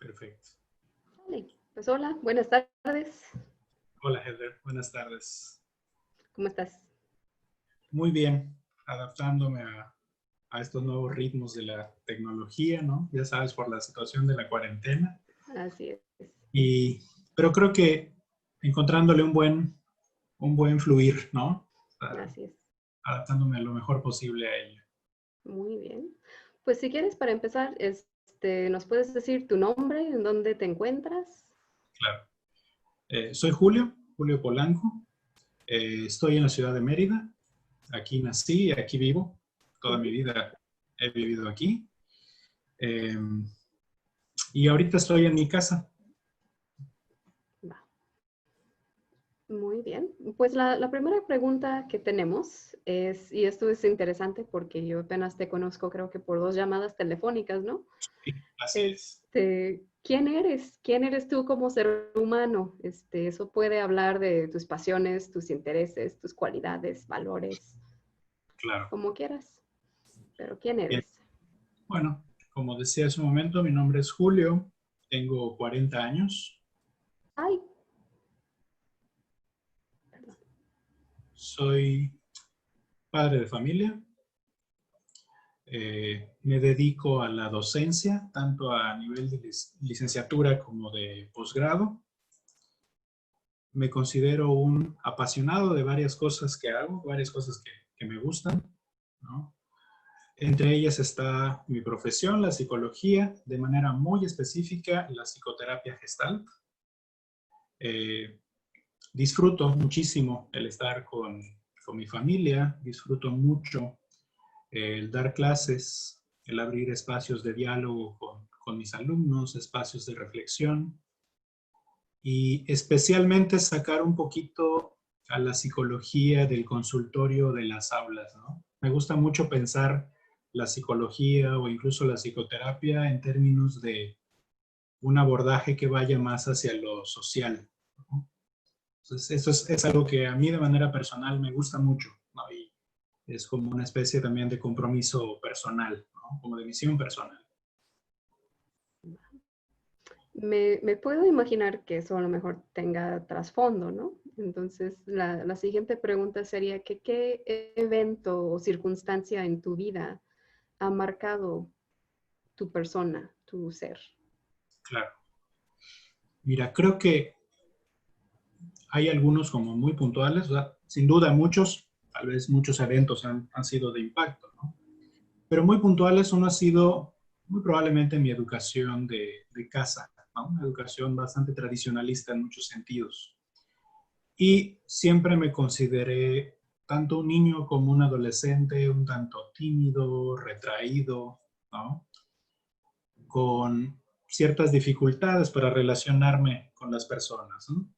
Perfecto. Vale, pues hola, buenas tardes. Hola, Heather. Buenas tardes. ¿Cómo estás? Muy bien, adaptándome a estos nuevos ritmos de la tecnología, ¿no? Ya sabes, por la situación de la cuarentena. Así es. Y, pero creo que encontrándole un buen fluir, ¿no? Así es. Adaptándome lo mejor posible a ello. Muy bien. Pues si quieres, para empezar, ¿nos puedes decir tu nombre, en dónde te encuentras? Claro. Soy Julio Polanco. Estoy en la ciudad de Mérida. Aquí nací, aquí vivo. Toda mi Ujú. vida he vivido aquí. Eh, y ahorita estoy en mi casa. Va. Muy bien. Pues la primera pregunta que tenemos es, y esto es interesante porque yo apenas te conozco, creo que por 2 llamadas telefónicas, ¿no? Sí, así es. ¿Quién eres? ¿Quién eres tú como ser humano? Eso puede hablar de tus pasiones, tus intereses, tus cualidades, valores, Claro. como quieras. Pero ¿quién Bien. eres? Bueno, como decía hace un momento, mi nombre es Julio, tengo 40 años, Ay, perdón. soy padre de familia, me dedico a la docencia, tanto a nivel de licenciatura como de posgrado. Me considero un apasionado de varias cosas que hago, varias cosas que me gustan, ¿no? Entre ellas está mi profesión, la psicología, de manera muy específica, la psicoterapia Gestalt. Eh, Disfruto muchísimo el estar con mi familia, disfruto mucho el dar clases, el abrir espacios de diálogo con mis alumnos, espacios de reflexión y especialmente sacar un poquito a la psicología del consultorio de las aulas, ¿no? Me gusta mucho pensar la psicología o incluso la psicoterapia en términos de un abordaje que vaya más hacia lo social, ¿no? Entonces, eso es algo que a mí de manera personal me gusta mucho, ¿no? Y es como una especie también de compromiso personal, ¿no? Como de misión personal. Me puedo imaginar que eso a lo mejor tenga trasfondo, ¿no? Entonces, la siguiente pregunta sería que ¿qué evento o circunstancia en tu vida ha marcado tu persona, tu ser? Claro. Mira, creo que hay algunos como muy puntuales, o sea, sin duda muchos, tal vez muchos eventos han sido de impacto, ¿no? Pero muy puntuales uno ha sido muy probablemente mi educación de casa, ¿no? Una educación bastante tradicionalista en muchos sentidos. Y siempre me consideré tanto un niño como un adolescente, un tanto tímido, retraído, ¿no? Con ciertas dificultades para relacionarme con las personas, ¿no?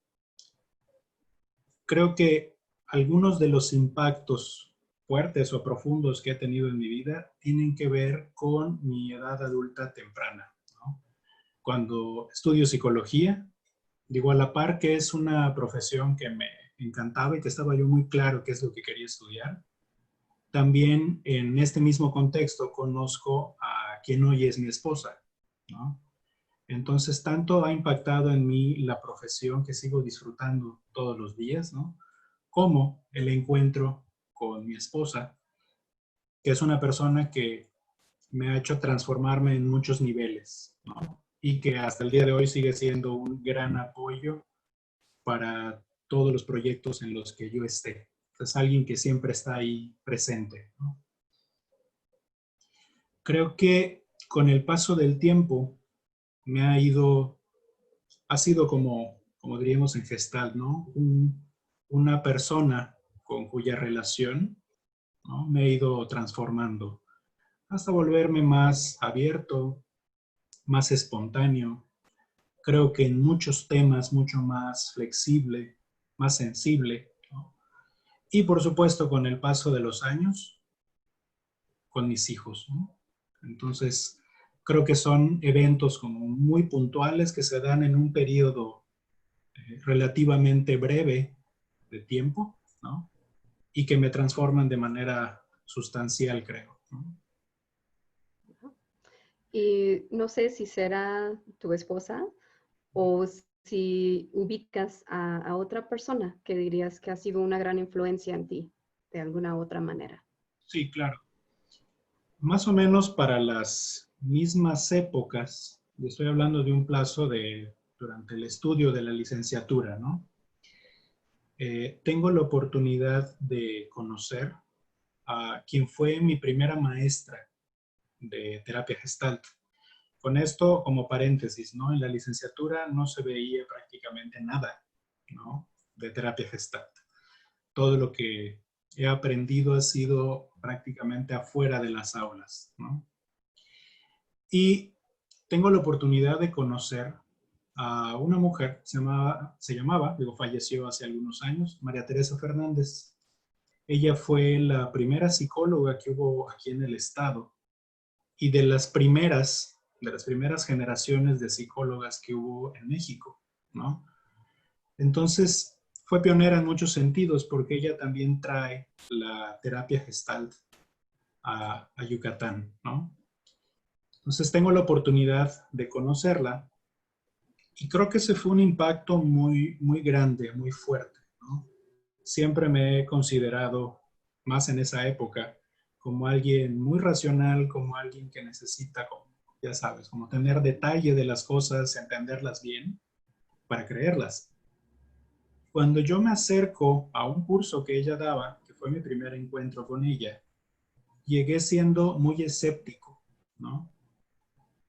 Creo que algunos de los impactos fuertes o profundos que he tenido en mi vida tienen que ver con mi edad adulta temprana, ¿no? Cuando estudio psicología, digo a la par que es una profesión que me encantaba y que estaba yo muy claro qué es lo que quería estudiar. También en este mismo contexto conozco a quien hoy es mi esposa, ¿no? Entonces, tanto ha impactado en mí la profesión que sigo disfrutando todos los días, ¿no? Como el encuentro con mi esposa, que es una persona que me ha hecho transformarme en muchos niveles, ¿no? Y que hasta el día de hoy sigue siendo un gran apoyo para todos los proyectos en los que yo esté. Es alguien que siempre está ahí presente, ¿no? Creo que con el paso del tiempo me ha sido como diríamos en Gestalt, ¿no? Una persona con cuya relación, ¿no? Me he ido transformando hasta volverme más abierto, más espontáneo. Creo que en muchos temas mucho más flexible, más sensible, ¿no? Y por supuesto con el paso de los años, con mis hijos, ¿no? Entonces, creo que son eventos como muy puntuales que se dan en un periodo relativamente breve de tiempo, ¿no? Y que me transforman de manera sustancial, creo, ¿no? Y no sé si será tu esposa o si ubicas a otra persona que dirías que ha sido una gran influencia en ti, de alguna otra manera. Sí, claro. Más o menos para las mismas épocas, y estoy hablando de un plazo de durante el estudio de la licenciatura, ¿no? Tengo la oportunidad de conocer a quien fue mi primera maestra de terapia gestalt. Con esto, como paréntesis, ¿no? En la licenciatura no se veía prácticamente nada, ¿no? De terapia gestalt. Todo lo que he aprendido ha sido prácticamente afuera de las aulas, ¿no? Y tengo la oportunidad de conocer a una mujer, digo, falleció hace algunos años, María Teresa Fernández. Ella fue la primera psicóloga que hubo aquí en el estado y de las primeras generaciones de psicólogas que hubo en México, ¿no? Entonces, fue pionera en muchos sentidos porque ella también trae la terapia gestalt a Yucatán, ¿no? Entonces, tengo la oportunidad de conocerla y creo que ese fue un impacto muy, muy grande, muy fuerte, ¿no? Siempre me he considerado, más en esa época, como alguien muy racional, como alguien que necesita, como, ya sabes, como tener detalle de las cosas, entenderlas bien para creerlas. Cuando yo me acerco a un curso que ella daba, que fue mi primer encuentro con ella, llegué siendo muy escéptico, ¿no?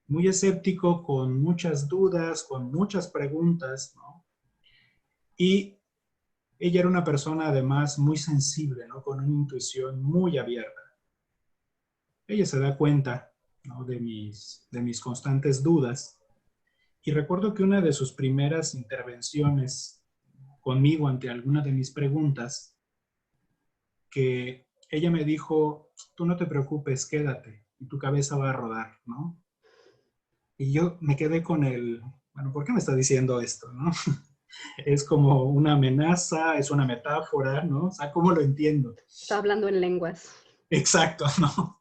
Muy escéptico, con muchas dudas, con muchas preguntas, ¿no? Y ella era una persona además muy sensible, ¿no? Con una intuición muy abierta. Ella se da cuenta, ¿no? de mis constantes dudas. Y recuerdo que una de sus primeras intervenciones conmigo ante alguna de mis preguntas, que ella me dijo, tú no te preocupes, quédate, y tu cabeza va a rodar, ¿no? Y yo me quedé con el, bueno, ¿por qué me está diciendo esto, no? Es como una amenaza, es una metáfora, ¿no? O sea, ¿cómo lo entiendo? Está hablando en lenguas. Exacto, ¿no?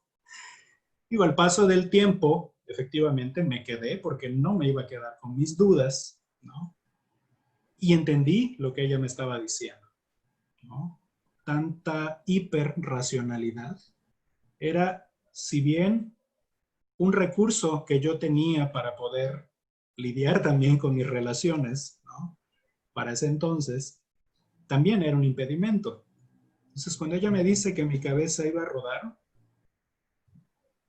Digo, al paso del tiempo, efectivamente me quedé porque no me iba a quedar con mis dudas, ¿no? Y entendí lo que ella me estaba diciendo, ¿no? Tanta hiperracionalidad era, si bien un recurso que yo tenía para poder lidiar también con mis relaciones, ¿no? Para ese entonces, también era un impedimento. Entonces, cuando ella me dice que mi cabeza iba a rodar,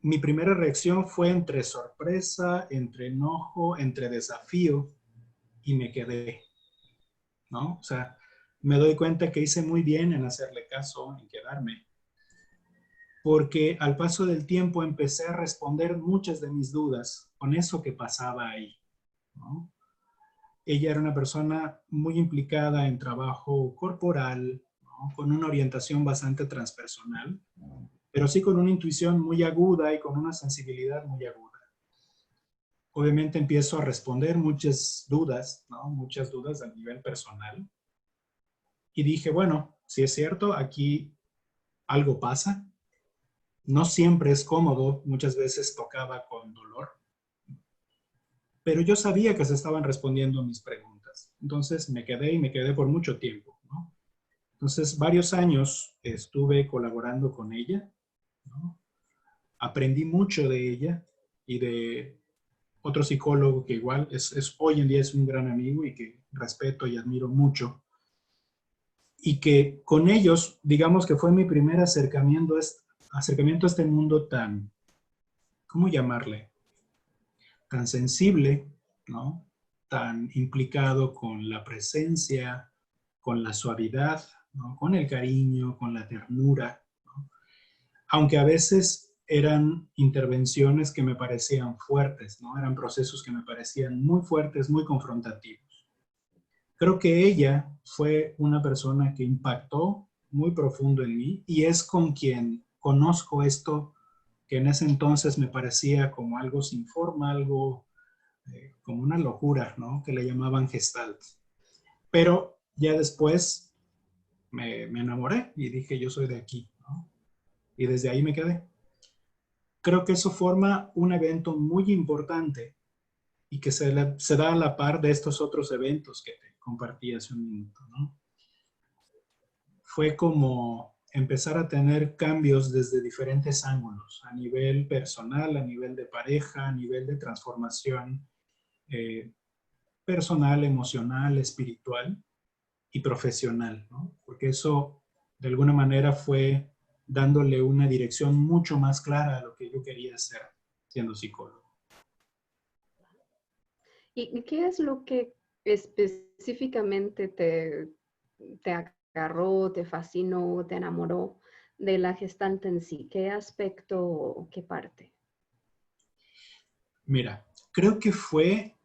mi primera reacción fue entre sorpresa, entre enojo, entre desafío, y me quedé, ¿no? O sea, me doy cuenta que hice muy bien en hacerle caso, en quedarme, porque al paso del tiempo empecé a responder muchas de mis dudas con eso que pasaba ahí, ¿no? Ella era una persona muy implicada en trabajo corporal, ¿no? Con una orientación bastante transpersonal, pero sí con una intuición muy aguda y con una sensibilidad muy aguda. Obviamente empiezo a responder muchas dudas, ¿no? Muchas dudas a nivel personal. Y dije, bueno, si es cierto, aquí algo pasa. No siempre es cómodo, muchas veces tocaba con dolor, pero yo sabía que se estaban respondiendo mis preguntas. Entonces me quedé y me quedé por mucho tiempo, ¿no? Entonces, varios años estuve colaborando con ella, ¿no? Aprendí mucho de ella y de otro psicólogo que igual hoy en día es un gran amigo y que respeto y admiro mucho. Y que con ellos, digamos que fue mi primer acercamiento a este mundo tan, ¿cómo llamarle? Tan sensible, ¿no? Tan implicado con la presencia, con la suavidad, ¿no? Con el cariño, con la ternura, ¿no? Aunque a veces eran intervenciones que me parecían fuertes, ¿no? Eran procesos que me parecían muy fuertes, muy confrontativos. Creo que ella fue una persona que impactó muy profundo en mí y es con quien conozco esto que en ese entonces me parecía como algo sin forma, algo como una locura, ¿no? Que le llamaban Gestalt. Pero ya después me enamoré y dije, yo soy de aquí, ¿no? Y desde ahí me quedé. creo que eso forma un evento muy importante y que se da a la par de estos otros eventos que te compartí hace un minuto, ¿no? Fue como empezar a tener cambios desde diferentes ángulos, a nivel personal, a nivel de pareja, a nivel de transformación eh, personal, emocional, espiritual y profesional, ¿no? Porque eso de alguna manera fue dándole una dirección mucho más clara a lo que yo quería hacer siendo psicólogo. ¿Y qué es lo que específicamente te agarró, te fascinó, te enamoró de la Gestalt en sí? ¿Qué aspecto o qué parte? Mira, creo que fue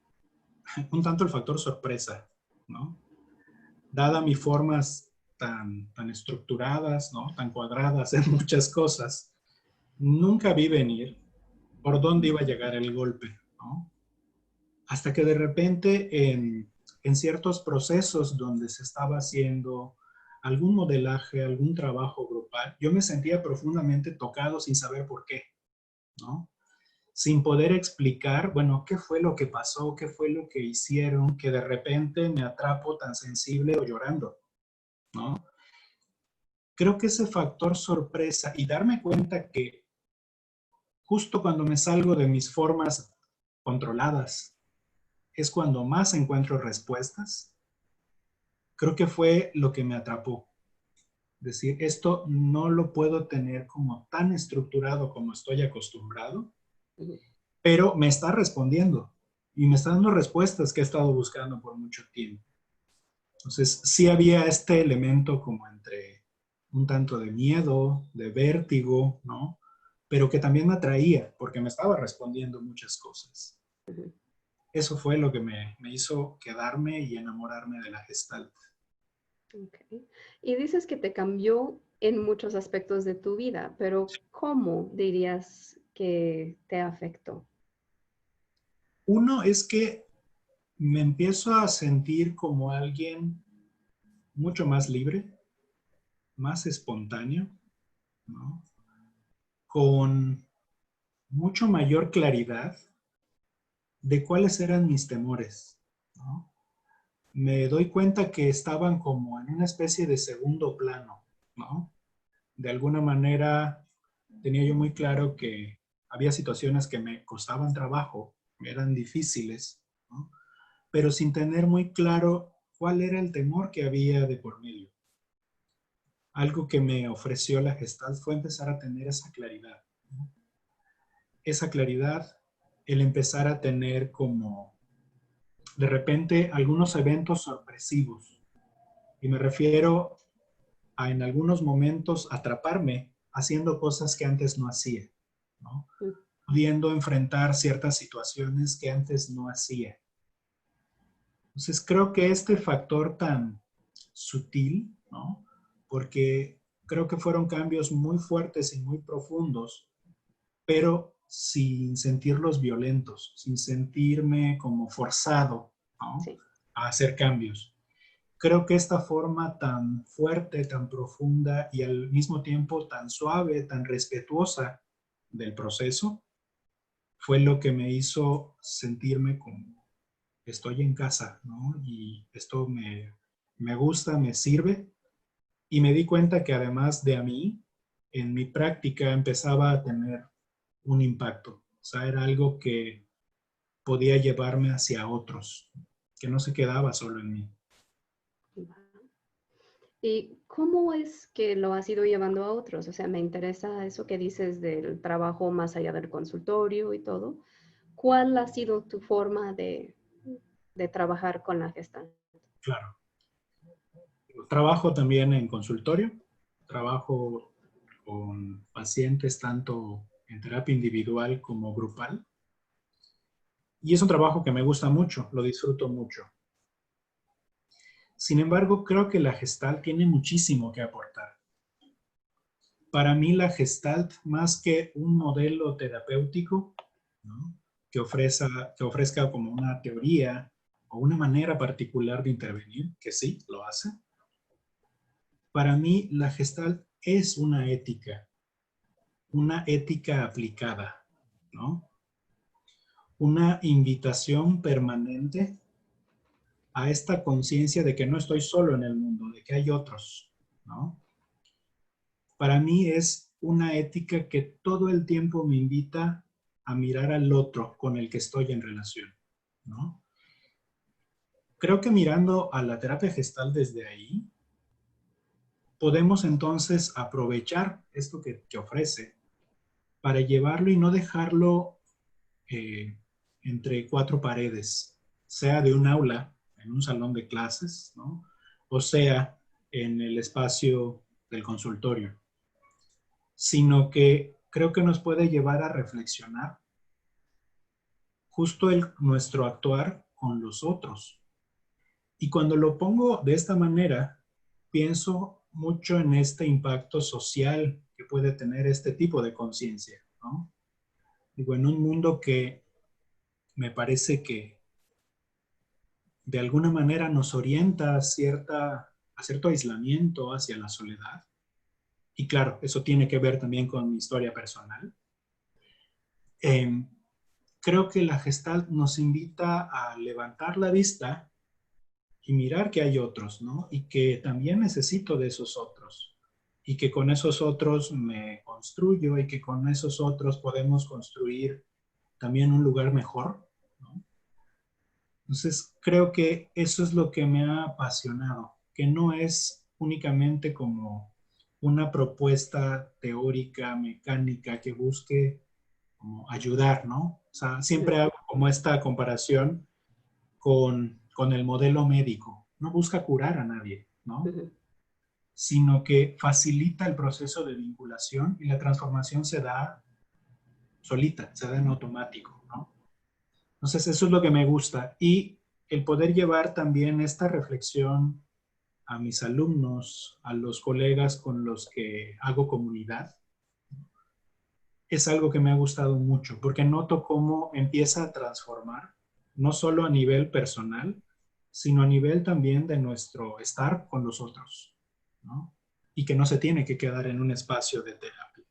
un tanto el factor sorpresa, ¿no? Dada mis formas tan estructuradas, ¿no? Tan cuadradas en muchas cosas, nunca vi venir por dónde iba a llegar el golpe, ¿no? Hasta que de repente en ciertos procesos donde se estaba haciendo algún modelaje, algún trabajo grupal, yo me sentía profundamente tocado sin saber por qué, ¿no? Sin poder explicar, bueno, qué fue lo que pasó, qué fue lo que hicieron, que de repente me atrapo tan sensible o llorando, ¿no? Creo que ese factor sorpresa y darme cuenta que justo cuando me salgo de mis formas controladas es cuando más encuentro respuestas, creo que fue lo que me atrapó. Es decir, esto no lo puedo tener como tan estructurado como estoy acostumbrado, pero me está respondiendo y me está dando respuestas que he estado buscando por mucho tiempo. Entonces, sí había este elemento como entre un tanto de miedo, de vértigo, ¿no? Pero que también me atraía porque me estaba respondiendo muchas cosas. Eso fue lo que me hizo quedarme y enamorarme de la Gestalt. Okay. Y dices que te cambió en muchos aspectos de tu vida, pero ¿cómo dirías que te afectó? Uno es que me empiezo a sentir como alguien mucho más libre, más espontáneo, ¿no? Con mucho mayor claridad de cuáles eran mis temores, ¿no? Me doy cuenta que estaban como en una especie de segundo plano, ¿no? De alguna manera tenía yo muy claro que había situaciones que me costaban trabajo, eran difíciles, ¿no? Pero sin tener muy claro cuál era el temor que había de por medio. Algo que me ofreció la Gestalt fue empezar a tener esa claridad, ¿no? Esa claridad, el empezar a tener como de repente algunos eventos sorpresivos. Y me refiero a en algunos momentos atraparme haciendo cosas que antes no hacía, ¿no? Pudiendo enfrentar ciertas situaciones que antes no hacía. Entonces creo que este factor tan sutil, ¿no? Porque creo que fueron cambios muy fuertes y muy profundos, pero sin sentirlos violentos, sin sentirme como forzado, ¿no? Sí. A hacer cambios. Creo que esta forma tan fuerte, tan profunda y al mismo tiempo tan suave, tan respetuosa del proceso, fue lo que me hizo sentirme como estoy en casa, ¿no? Y esto me gusta, me sirve. Y me di cuenta que además de a mí, en mi práctica empezaba a tener un impacto. O sea, era algo que podía llevarme hacia otros, que no se quedaba solo en mí. ¿Y cómo es que lo has ido llevando a otros? O sea, me interesa eso que dices del trabajo más allá del consultorio y todo. ¿Cuál ha sido tu forma de trabajar con la Gestalt? Claro. Trabajo también en consultorio, trabajo con pacientes tanto en terapia individual como grupal. Y es un trabajo que me gusta mucho, lo disfruto mucho. Sin embargo, creo que la Gestalt tiene muchísimo que aportar. Para mí la Gestalt, más que un modelo terapéutico, ¿no? Que ofrezca como una teoría o una manera particular de intervenir, que sí, lo hace. Para mí la Gestalt es una ética una ética aplicada, ¿no? Una invitación permanente a esta conciencia de que no estoy solo en el mundo, de que hay otros, ¿no? Para mí es una ética que todo el tiempo me invita a mirar al otro con el que estoy en relación, ¿no? Creo que mirando a la terapia gestal desde ahí, podemos entonces aprovechar esto que ofrece para llevarlo y no dejarlo eh, entre cuatro paredes, sea de un aula, en un salón de clases, ¿no? O sea, en el espacio del consultorio, sino que creo que nos puede llevar a reflexionar justo nuestro actuar con los otros. Y cuando lo pongo de esta manera, pienso mucho en este impacto social que puede tener este tipo de conciencia, ¿no? Digo, en un mundo que me parece que de alguna manera nos orienta a cierto aislamiento hacia la soledad. Y claro, eso tiene que ver también con mi historia personal. Eh, Creo que la Gestalt nos invita a levantar la vista y mirar que hay otros, ¿no? Y que también necesito de esos otros. Y que con esos otros me construyo y que con esos otros podemos construir también un lugar mejor, ¿no? Entonces, creo que eso es lo que me ha apasionado, que no es únicamente como una propuesta teórica, mecánica, que busque como ayudar, ¿no? O sea, siempre hago como esta comparación con el modelo médico. No busca curar a nadie, ¿no? Sino que facilita el proceso de vinculación y la transformación se da solita, se da en automático, ¿no? Entonces, eso es lo que me gusta. Y el poder llevar también esta reflexión a mis alumnos, a los colegas con los que hago comunidad, es algo que me ha gustado mucho, porque noto cómo empieza a transformar, no solo a nivel personal, sino a nivel también de nuestro estar con los otros, ¿no? Y que no se tiene que quedar en un espacio de terapia.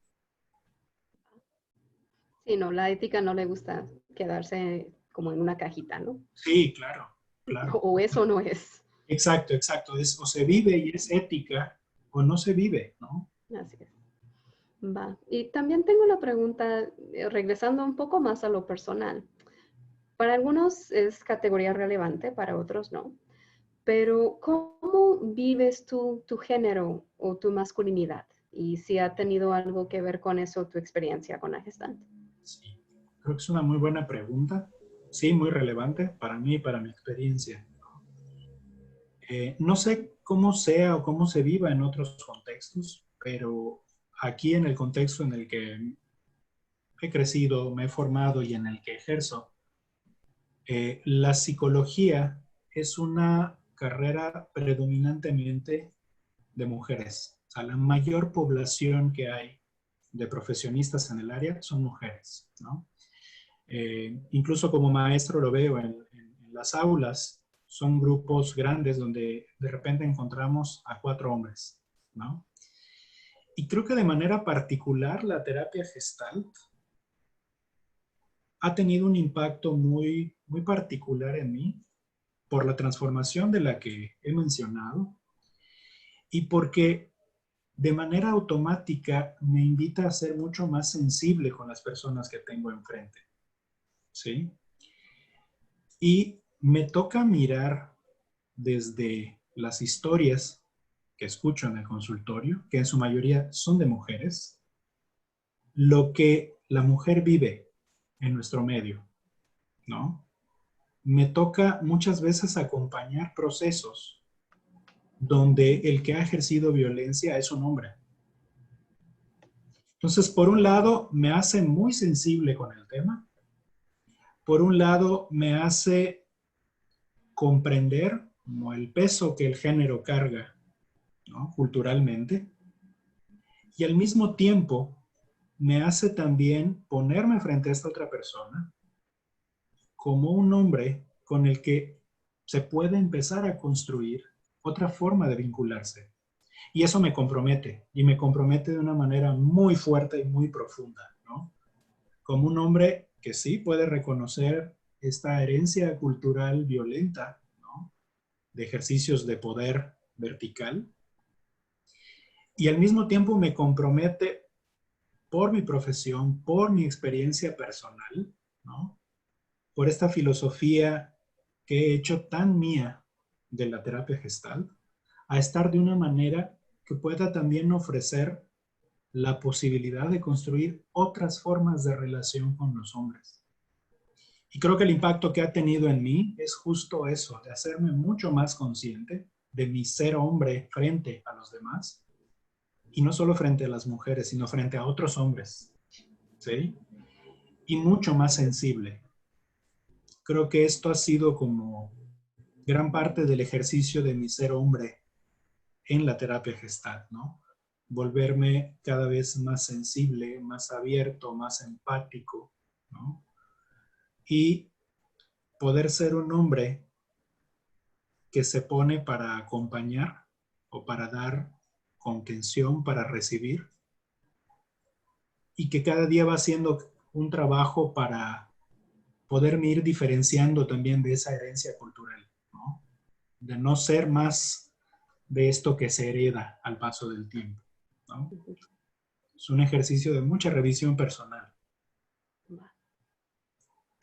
Sí, no, la ética no le gusta quedarse como en una cajita, ¿no? Sí, claro, claro. O eso no es. Exacto, exacto. O se vive y es ética, o no se vive, ¿no? Así es. Va. Y también tengo la pregunta, regresando un poco más a lo personal. Para algunos es categoría relevante, para otros no. Pero, ¿cómo vives tú tu género o tu masculinidad? Y si ha tenido algo que ver con eso tu experiencia con la gestante. Sí, creo que es una muy buena pregunta. Sí, muy relevante para mí y para mi experiencia. No sé cómo sea o cómo se viva en otros contextos, pero aquí en el contexto en el que he crecido, me he formado y en el que ejerzo, la psicología es una carrera predominantemente de mujeres. O sea, la mayor población que hay de profesionistas en el área son mujeres, ¿no? Incluso como maestro lo veo en las aulas, son grupos grandes donde de repente encontramos a 4 hombres, ¿no? Y creo que de manera particular la terapia Gestalt ha tenido un impacto muy, muy particular en mí por la transformación de la que he mencionado y porque de manera automática me invita a ser mucho más sensible con las personas que tengo enfrente, ¿sí? Y me toca mirar desde las historias que escucho en el consultorio, que en su mayoría son de mujeres, lo que la mujer vive en nuestro medio, ¿no? Me toca muchas veces acompañar procesos donde el que ha ejercido violencia es un hombre. Entonces, por un lado, me hace muy sensible con el tema. Por un lado, me hace comprender como el peso que el género carga, ¿no? Culturalmente. Y al mismo tiempo, me hace también ponerme frente a esta otra persona como un hombre con el que se puede empezar a construir otra forma de vincularse. Y eso me compromete, y me compromete de una manera muy fuerte y muy profunda, ¿no? Como un hombre que sí puede reconocer esta herencia cultural violenta, ¿no? De ejercicios de poder vertical, y al mismo tiempo me compromete por mi profesión, por mi experiencia personal, ¿no? Por esta filosofía que he hecho tan mía de la terapia gestal, a estar de una manera que pueda también ofrecer la posibilidad de construir otras formas de relación con los hombres. Y creo que el impacto que ha tenido en mí es justo eso, de hacerme mucho más consciente de mi ser hombre frente a los demás, y no solo frente a las mujeres, sino frente a otros hombres, ¿sí? Y mucho más sensible. Creo que esto ha sido como gran parte del ejercicio de mi ser hombre en la terapia gestal, ¿no? Volverme cada vez más sensible, más abierto, más empático, ¿no? Y poder ser un hombre que se pone para acompañar o para dar contención, para recibir, y que cada día va haciendo un trabajo para poderme ir diferenciando también de esa herencia cultural, ¿no? De no ser más de esto que se hereda al paso del tiempo, ¿no? Es un ejercicio de mucha revisión personal.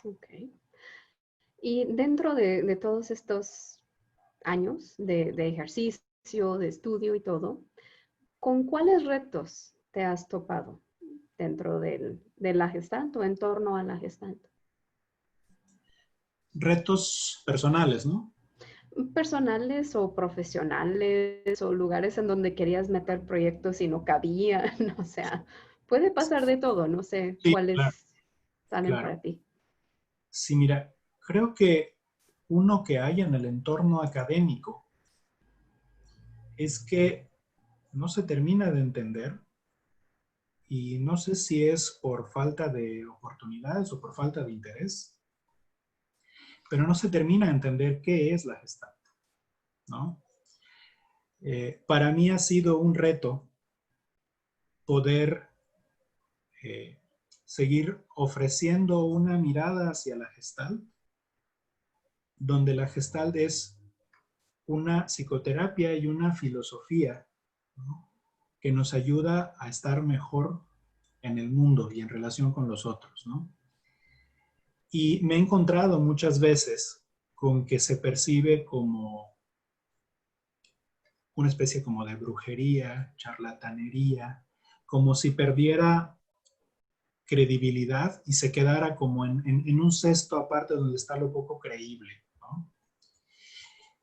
Ok. Y dentro de todos estos años de ejercicio, de estudio y todo, ¿con cuáles retos te has topado dentro de la Gestalt o en torno a la Gestalt? Retos personales, ¿no? Personales o profesionales o lugares en donde querías meter proyectos y no cabían, o sea, puede pasar de todo, no sé Sí, claro, cuáles salen claro. para ti. Sí, mira, creo que uno que hay en el entorno académico es que no se termina de entender, y no sé si es por falta de oportunidades o por falta de interés, pero no se termina de entender qué es la Gestalt, ¿no? Para mí ha sido un reto poder eh, seguir ofreciendo una mirada hacia la Gestalt, donde la Gestalt es una psicoterapia y una filosofía, ¿no? Que nos ayuda a estar mejor en el mundo y en relación con los otros, ¿no? Y me he encontrado muchas veces con que se percibe como una especie como de brujería, charlatanería, como si perdiera credibilidad y se quedara como en un cesto aparte donde está lo poco creíble, ¿no?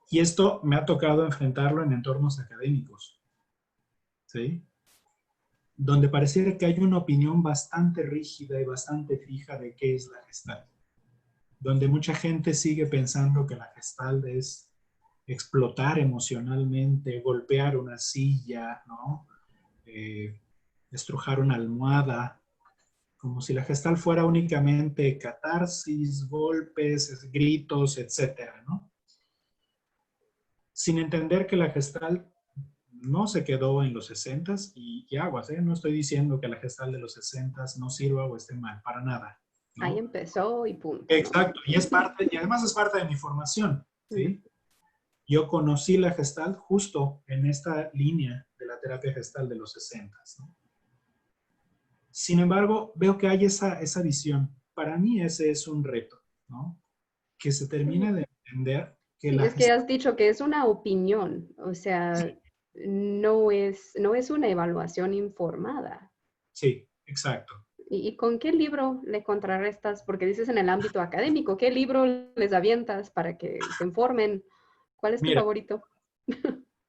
Y esto me ha tocado enfrentarlo en entornos académicos, ¿sí? Donde pareciera que hay una opinión bastante rígida y bastante fija de qué es la Gestalt. Donde mucha gente sigue pensando que la Gestalt es explotar emocionalmente, golpear una silla, ¿no? Estrujar una almohada, como si la Gestalt fuera únicamente catarsis, golpes, gritos, etcétera, ¿no? Sin entender que la Gestalt no se quedó en los 60s y aguas, ¿eh? No estoy diciendo que la Gestalt de los 60s no sirva o esté mal, para nada, Ahí ¿no? empezó y punto, ¿no? Exacto, y es parte, y además es parte de mi formación, Ujú. ¿sí? Yo conocí la Gestalt justo en esta línea de la terapia Gestalt de los 60s, ¿no? Sin embargo, veo que hay esa visión. Para mí ese es un reto, ¿no? Que se termine Sí. de entender que Sí, la es que Gestalt... has dicho que es una opinión, o sea, no es una evaluación informada. Sí, exacto. ¿Y con qué libro le contrarrestas? Porque dices en el ámbito académico, ¿qué libro les avientas para que se informen? ¿Cuál es tu Mira, favorito?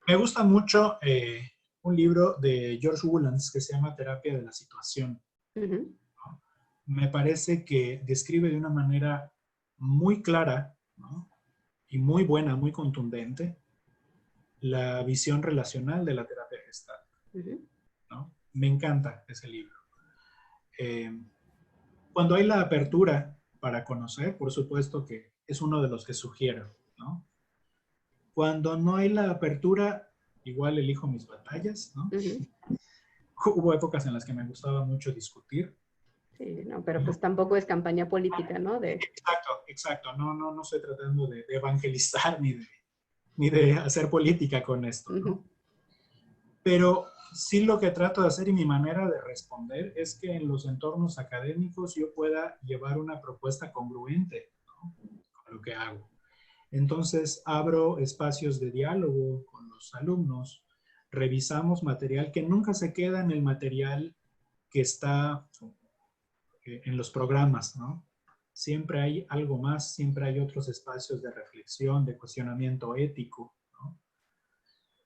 me gusta mucho un libro de George Woolans que se llama Terapia de la Situación, Ujú, ¿no? Me parece que describe de una manera muy clara, ¿no? Y muy buena, muy contundente, la visión relacional de la terapia gestal, ujú. ¿no? Me encanta ese libro. Eh, Cuando hay la apertura para conocer, por supuesto que es uno de los que sugiero, ¿no? Cuando no hay la apertura, igual elijo mis batallas, ¿no? Ujú. Hubo épocas en las que me gustaba mucho discutir. Sí, no, pero ¿No? pues tampoco es campaña política, ¿no? Exacto, exacto. No estoy tratando de evangelizar ni de hacer política con esto, Ujú. ¿no? Pero sí lo que trato de hacer y mi manera de responder es que en los entornos académicos yo pueda llevar una propuesta congruente, ¿no? Con lo que hago. Entonces abro espacios de diálogo con los alumnos, revisamos material que nunca se queda en el material que está en los programas, ¿no? Siempre hay algo más, siempre hay otros espacios de reflexión, de cuestionamiento ético, ¿no?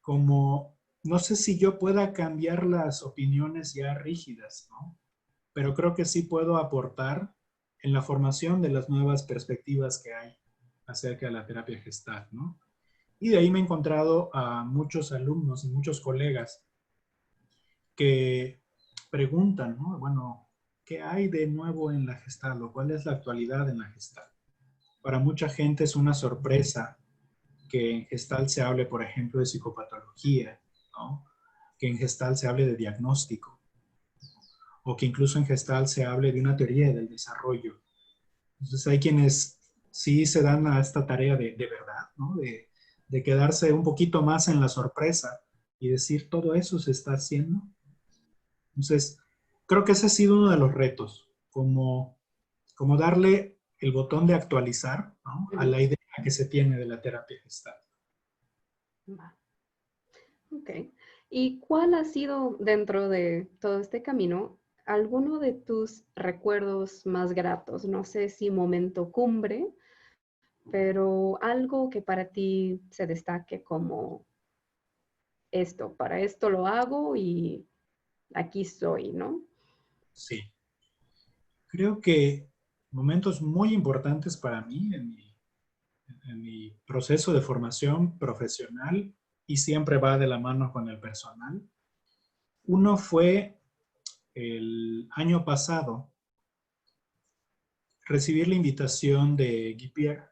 Como, no sé si yo pueda cambiar las opiniones ya rígidas, ¿no? Pero creo que sí puedo aportar en la formación de las nuevas perspectivas que hay acerca de la terapia gestal, ¿no? Y de ahí me he encontrado a muchos alumnos y muchos colegas que preguntan, ¿no? Bueno, ¿qué hay de nuevo en la Gestalt o cuál es la actualidad en la Gestalt? Para mucha gente es una sorpresa que en Gestalt se hable, por ejemplo, de psicopatología, ¿no? Que en Gestalt se hable de diagnóstico o que incluso en Gestalt se hable de una teoría del desarrollo. Entonces hay quienes sí se dan a esta tarea de verdad, ¿no? De quedarse un poquito más en la sorpresa y decir, todo eso se está haciendo. Entonces, creo que ese ha sido uno de los retos, como darle el botón de actualizar, ¿no? A Ujú. la idea que se tiene de la terapia gestal. Va. Ok. ¿Y cuál ha sido dentro de todo este camino alguno de tus recuerdos más gratos? No sé si momento cumbre, pero algo que para ti se destaque como esto, para esto lo hago y aquí soy, ¿no? Sí, creo que momentos muy importantes para mí en mi proceso de formación profesional y siempre va de la mano con el personal. Uno fue el año pasado recibir la invitación de Guy Pierre,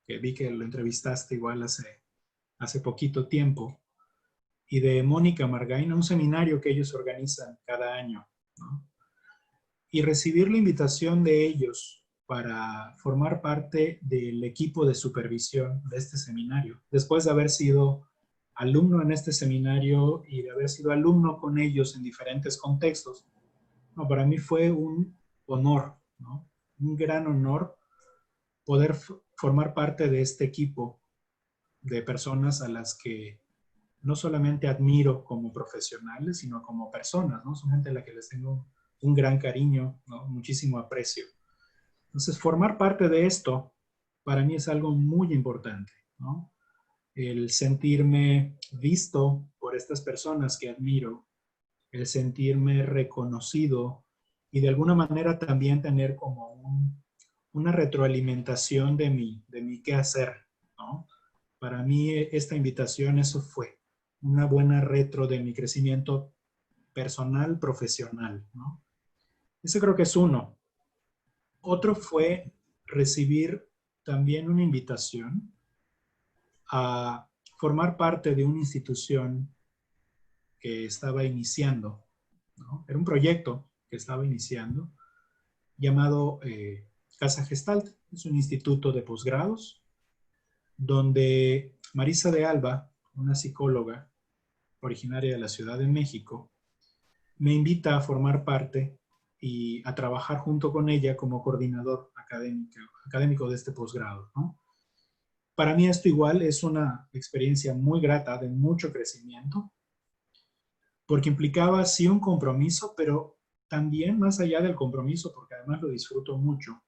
que vi que lo entrevistaste igual hace poquito tiempo, y de Mónica Margain, un seminario que ellos organizan cada año, ¿no? Y recibir la invitación de ellos para formar parte del equipo de supervisión de este seminario, después de haber sido alumno en este seminario y de haber sido alumno con ellos en diferentes contextos, no, para mí fue un honor, ¿no? Un gran honor poder formar parte de este equipo de personas a las que no solamente admiro como profesionales, sino como personas, ¿no? Son gente a la que les tengo un gran cariño, ¿no? Muchísimo aprecio. Entonces, formar parte de esto para mí es algo muy importante, ¿no? El sentirme visto por estas personas que admiro, el sentirme reconocido y de alguna manera también tener como una retroalimentación de mi qué hacer, ¿no? Para mí esta invitación eso fue una buena retro de mi crecimiento personal, profesional, ¿no? Ese creo que es uno. Otro fue recibir también una invitación a formar parte de una institución que estaba iniciando, ¿no? Era un proyecto que estaba iniciando llamado Casa Gestalt. Es un instituto de posgrados donde Marisa de Alba, una psicóloga originaria de la Ciudad de México, me invita a formar parte y a trabajar junto con ella como coordinador académico de este posgrado, ¿no? Para mí esto igual es una experiencia muy grata, de mucho crecimiento, porque implicaba sí un compromiso, pero también más allá del compromiso, porque además lo disfruto mucho,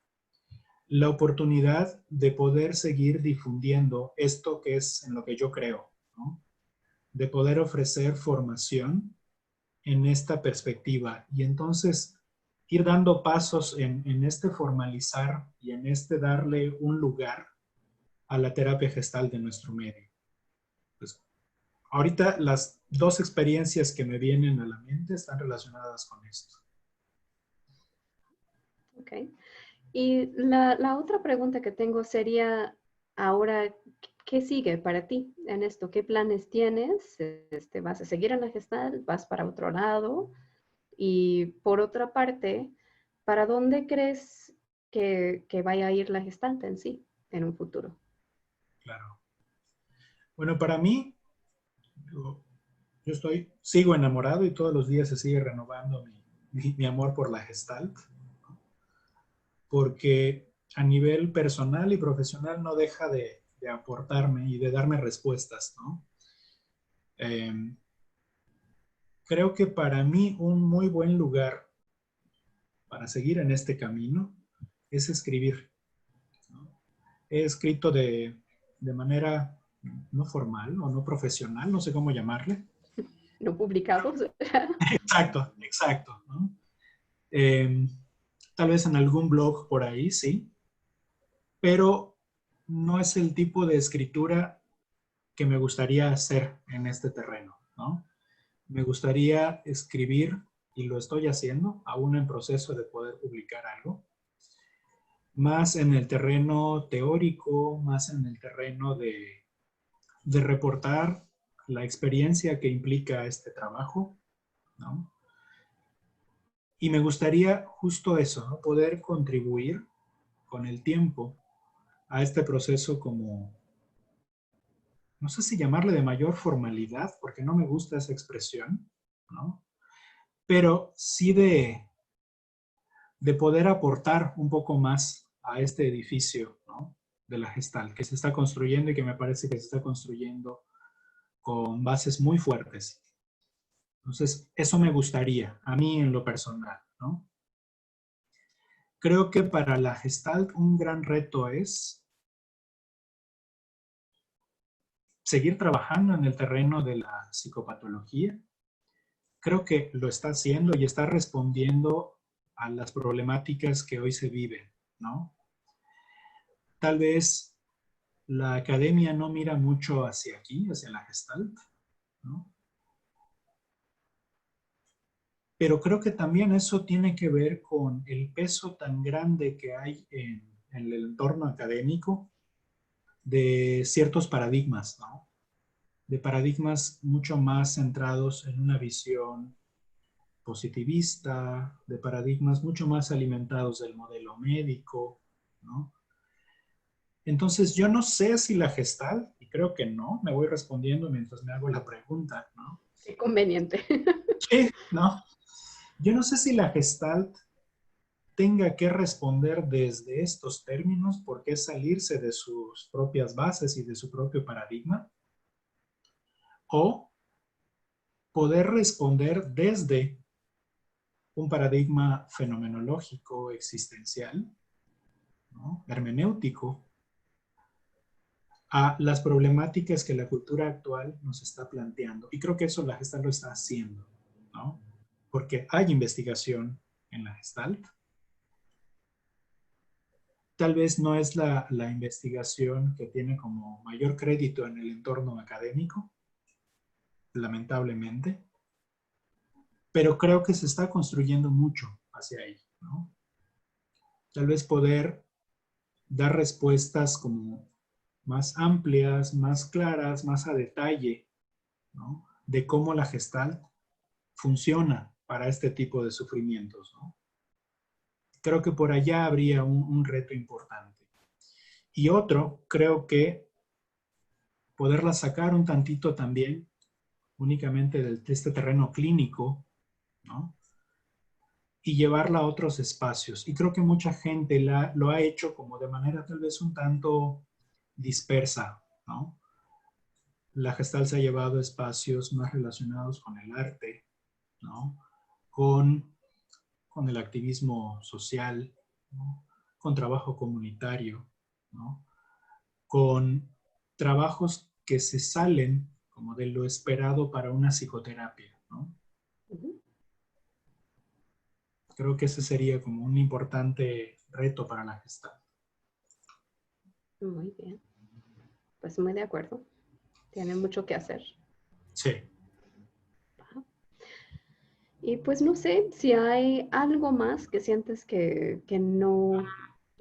la oportunidad de poder seguir difundiendo esto que es en lo que yo creo, ¿no? De poder ofrecer formación en esta perspectiva y entonces ir dando pasos en este formalizar y en este darle un lugar a la terapia gestal de nuestro medio. Pues, ahorita las dos experiencias que me vienen a la mente están relacionadas con esto. Ok. Y la otra pregunta que tengo sería, ahora, ¿qué sigue para ti en esto? ¿Qué planes tienes? ¿Vas a seguir en la Gestalt? ¿Vas para otro lado? Y por otra parte, ¿para dónde crees que vaya a ir la Gestalt en sí en un futuro? Claro. Bueno, para mí, yo sigo enamorado y todos los días se sigue renovando mi amor por la Gestalt, porque a nivel personal y profesional no deja de aportarme y de darme respuestas, ¿no? Eh, Creo que para mí un muy buen lugar para seguir en este camino es escribir, ¿no? He escrito de manera no formal o no profesional, no sé cómo llamarle. ¿No publicados? Exacto, exacto, ¿no? Eh, Tal vez en algún blog por ahí, sí, pero no es el tipo de escritura que me gustaría hacer en este terreno, ¿no? Me gustaría escribir, y lo estoy haciendo, aún en proceso de poder publicar algo, más en el terreno teórico, más en el terreno de reportar la experiencia que implica este trabajo, ¿no? Y me gustaría justo eso, ¿no? Poder contribuir con el tiempo a este proceso como, no sé si llamarle de mayor formalidad, porque no me gusta esa expresión, ¿no? Pero sí de poder aportar un poco más a este edificio, ¿no? De la Gestalt, que se está construyendo y que me parece que se está construyendo con bases muy fuertes. Entonces, eso me gustaría, a mí en lo personal, ¿no? Creo que para la Gestalt un gran reto es seguir trabajando en el terreno de la psicopatología. Creo que lo está haciendo y está respondiendo a las problemáticas que hoy se viven, ¿no? Tal vez la academia no mira mucho hacia aquí, hacia la Gestalt, ¿no? Pero creo que también eso tiene que ver con el peso tan grande que hay en el entorno académico de ciertos paradigmas, ¿no? De paradigmas mucho más centrados en una visión positivista, de paradigmas mucho más alimentados del modelo médico, ¿no? Entonces, yo no sé si la Gestalt, y creo que no, me voy respondiendo mientras me hago la pregunta, ¿no? Qué conveniente. Sí, ¿no? Yo no sé si la Gestalt tenga que responder desde estos términos, porque es salirse de sus propias bases y de su propio paradigma, o poder responder desde un paradigma fenomenológico, existencial, ¿no? Hermenéutico, a las problemáticas que la cultura actual nos está planteando. Y creo que eso la Gestalt lo está haciendo, ¿no? Porque hay investigación en la Gestalt. Tal vez no es la investigación que tiene como mayor crédito en el entorno académico, lamentablemente, pero creo que se está construyendo mucho hacia ahí, ¿no? Tal vez poder dar respuestas como más amplias, más claras, más a detalle, ¿no? De cómo la Gestalt funciona para este tipo de sufrimientos, ¿no? Creo que por allá habría un reto importante. Y otro, creo que poderla sacar un tantito también únicamente de este terreno clínico, ¿no? Y llevarla a otros espacios. Y creo que mucha gente lo ha hecho como de manera tal vez un tanto dispersa, ¿no? La Gestalt se ha llevado a espacios más relacionados con el arte, ¿no? Con, con el activismo social, ¿no? Con trabajo comunitario, ¿no? Con trabajos que se salen como de lo esperado para una psicoterapia, ¿no? Ujú. Creo que ese sería como un importante reto para la Gestalt. Muy bien. Pues muy de acuerdo. Tienen mucho que hacer. Sí. Ajá. Y pues no sé si hay algo más que sientes que no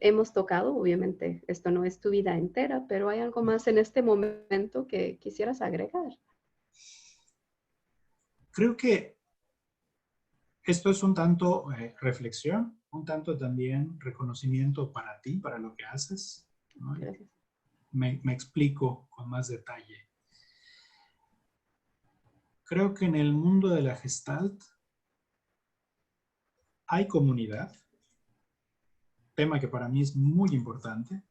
hemos tocado. Obviamente, esto no es tu vida entera, pero ¿hay algo más en este momento que quisieras agregar? Creo que esto es un tanto reflexión, un tanto también reconocimiento para ti, para lo que haces, ¿no? Gracias. Me explico con más detalle. Creo que en el mundo de la Gestalt hay comunidad, tema que para mí es muy importante.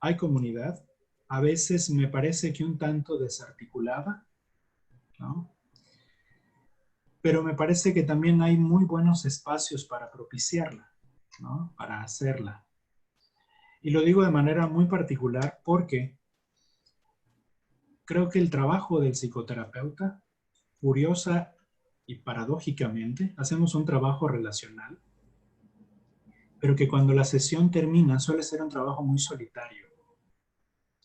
Hay comunidad, a veces me parece que un tanto desarticulada, ¿no? Pero me parece que también hay muy buenos espacios para propiciarla, ¿no? Para hacerla. Y lo digo de manera muy particular porque creo que el trabajo del psicoterapeuta, curiosa y paradójicamente, hacemos un trabajo relacional, pero que cuando la sesión termina suele ser un trabajo muy solitario,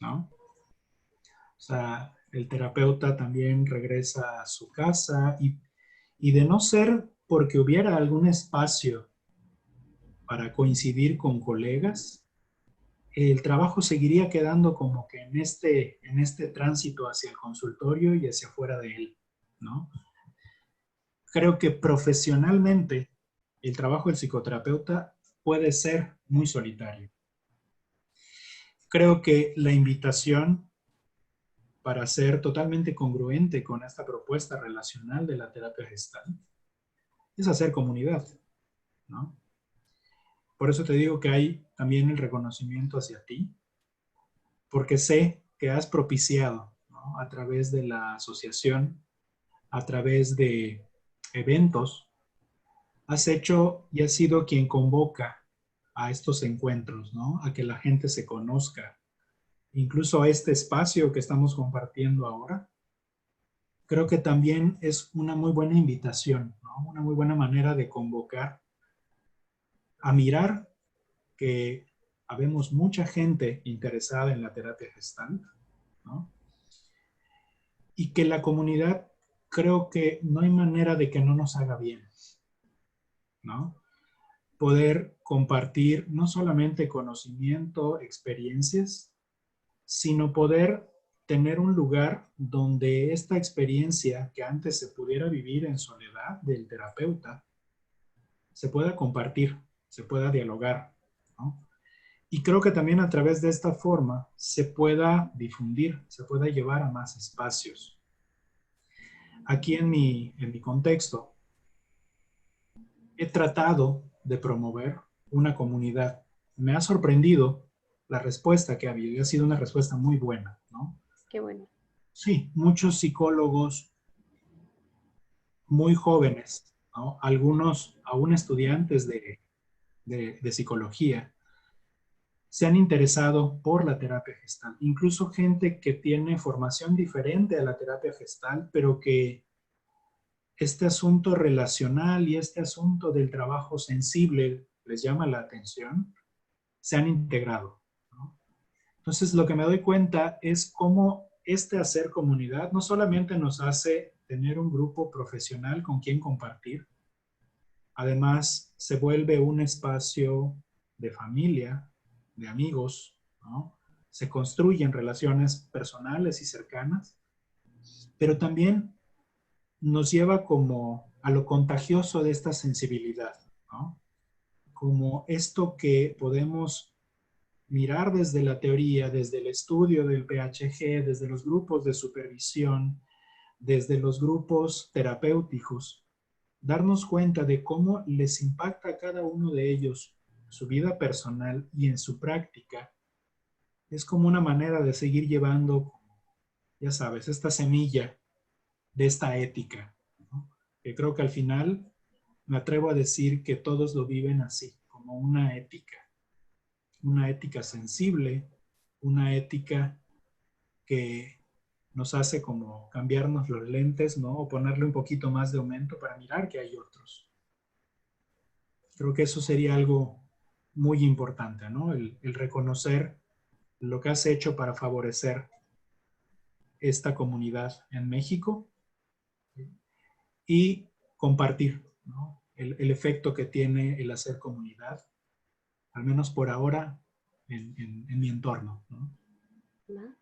¿no? O sea, el terapeuta también regresa a su casa y de no ser porque hubiera algún espacio para coincidir con colegas, el trabajo seguiría quedando como que en este tránsito hacia el consultorio y hacia afuera de él, ¿no? Creo que profesionalmente el trabajo del psicoterapeuta puede ser muy solitario. Creo que la invitación para ser totalmente congruente con esta propuesta relacional de la terapia gestal es hacer comunidad, ¿no? Por eso te digo que hay también el reconocimiento hacia ti, porque sé que has propiciado, ¿no? A través de la asociación, a través de eventos, has hecho y has sido quien convoca a estos encuentros, ¿no? A que la gente se conozca, incluso a este espacio que estamos compartiendo ahora. Creo que también es una muy buena invitación, ¿no? Una muy buena manera de convocar a mirar que habemos mucha gente interesada en la terapia gestal, ¿no? Y que la comunidad creo que no hay manera de que no nos haga bien, ¿no? Poder compartir no solamente conocimiento, experiencias, sino poder tener un lugar donde esta experiencia que antes se pudiera vivir en soledad del terapeuta, se pueda compartir, se pueda dialogar, ¿no? Y creo que también a través de esta forma se pueda difundir, se pueda llevar a más espacios. Aquí en mi contexto, he tratado de promover una comunidad. Me ha sorprendido la respuesta que ha habido y ha sido una respuesta muy buena, ¿no? Qué bueno. Sí, muchos psicólogos muy jóvenes, ¿no? Algunos aún estudiantes de psicología, se han interesado por la terapia gestal. Incluso gente que tiene formación diferente a la terapia gestal, pero que este asunto relacional y este asunto del trabajo sensible les llama la atención, se han integrado, ¿no? Entonces, lo que me doy cuenta es cómo este hacer comunidad no solamente nos hace tener un grupo profesional con quien compartir, además se vuelve un espacio de familia, de amigos, ¿no? Se construyen relaciones personales y cercanas, pero también nos lleva como a lo contagioso de esta sensibilidad, ¿no? Como esto que podemos mirar desde la teoría, desde el estudio del PHG, desde los grupos de supervisión, desde los grupos terapéuticos, darnos cuenta de cómo les impacta a cada uno de ellos su vida personal y en su práctica, es como una manera de seguir llevando, ya sabes, esta semilla de esta ética, ¿no? Que creo que al final me atrevo a decir que todos lo viven así, como una ética sensible, una ética que nos hace como cambiarnos los lentes, ¿no? O ponerle un poquito más de aumento para mirar que hay otros. Creo que eso sería algo muy importante, ¿no? El reconocer lo que has hecho para favorecer esta comunidad en México y compartir, ¿no? El efecto que tiene el hacer comunidad al menos por ahora, en mi entorno, ¿no? ¿Va?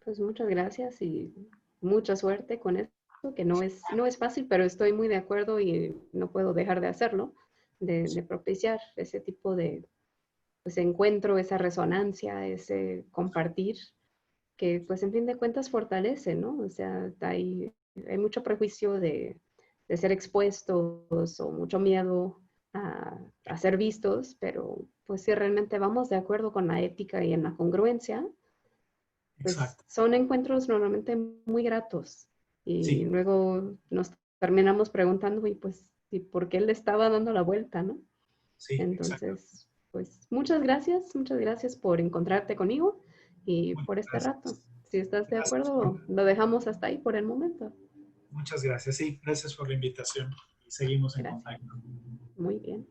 Pues muchas gracias y mucha suerte con esto, que no es fácil, pero estoy muy de acuerdo y no puedo dejar de hacerlo, de propiciar ese tipo de pues, encuentro, esa resonancia, ese compartir, que pues en fin de cuentas fortalece, ¿no? O sea, hay mucho prejuicio de ser expuestos o mucho miedo a ser vistos, pero pues si realmente vamos de acuerdo con la ética y en la congruencia, pues Exacto. son encuentros normalmente muy gratos y Sí, luego nos terminamos preguntando, y pues, ¿y por qué le estaba dando la vuelta, no? sí, exacto. Entonces, pues muchas gracias por encontrarte conmigo y Muchas por este rato. gracias. Si estás de Gracias por, acuerdo, lo dejamos hasta ahí por el momento. muchas gracias. Sí, gracias por la invitación y seguimos en Gracias. contacto. Muy bien.